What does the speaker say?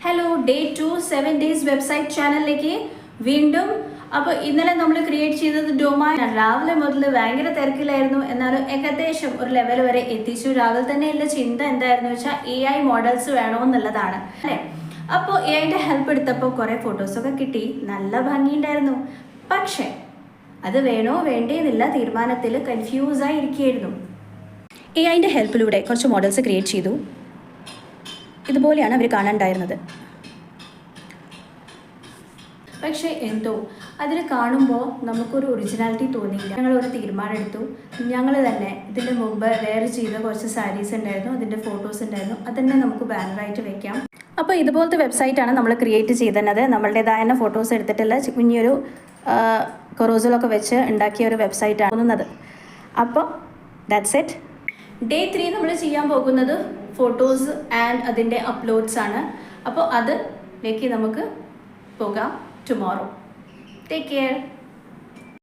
Hello day 2 7 days website ചാനലിലേക്ക് വീണ്ടും. അപ്പോൾ ഇന്നലെ നമ്മൾ ക്രിയേറ്റ് ചെയ്തത് ഡൊമൈൻ രാവിലെ മുതൽ ഭയങ്കര തിരക്കിലായിരുന്നു. എന്നാലും ഏകദേശം ഒരു ലെവൽ വരെ എത്തിച്ചു. രാവിലെ തന്നെയുള്ള ചിന്ത എന്തായിരുന്നു വെച്ചാൽ AI മോഡൽസ് വേണമെന്നുള്ളതാണ് അല്ലേ. അപ്പോൾ AIൻ്റെ ഹെൽപ്പ് എടുത്തപ്പോൾ കുറേ ഫോട്ടോസൊക്കെ കിട്ടി, നല്ല ഭംഗിയുണ്ടായിരുന്നു. പക്ഷേ അത് വേണോ വേണ്ടേന്നില്ല തീരുമാനത്തിൽ കൺഫ്യൂസായി ഇരിക്കുകയായിരുന്നു. AIൻ്റെ ഹെൽപ്പിലൂടെ കുറച്ച് മോഡൽസ് ക്രിയേറ്റ് ചെയ്തു. ഇതുപോലെയാണ് അവർ കാണാനുണ്ടായിരുന്നത്. പക്ഷേ എന്തോ അതിൽ കാണുമ്പോൾ നമുക്കൊരു ഒറിജിനാലിറ്റി തോന്നിയില്ല. ഞങ്ങളൊരു തീരുമാനം എടുത്തു. ഞങ്ങൾ തന്നെ ഇതിൻ്റെ മുമ്പ് വേറെ ചെയ്ത കുറച്ച് സാരീസ് ഉണ്ടായിരുന്നു, അതിൻ്റെ ഫോട്ടോസ് ഉണ്ടായിരുന്നു, അതന്നെ നമുക്ക് ബാനറായിട്ട് വെക്കാം. അപ്പോൾ ഇതുപോലത്തെ വെബ്സൈറ്റാണ് നമ്മൾ ക്രിയേറ്റ് ചെയ്തത്. നമ്മളുടേതായ ഫോട്ടോസ് എടുത്തിട്ടുള്ള കുഞ്ഞൊരു കൊറോസിലൊക്കെ വെച്ച് ഉണ്ടാക്കിയ ഒരു വെബ്സൈറ്റാണ്. അപ്പോൾ ദാറ്റ്സ് ഇറ്റ്. ഡേ 3 നമ്മൾ ചെയ്യാൻ പോകുന്നത് ഫോട്ടോസ് ആൻഡ് അതിൻ്റെ അപ്ലോഡ്സ് ആണ്. അപ്പോൾ അതിലേക്ക് നമുക്ക് പോകാം ടുമോറോ. Take care.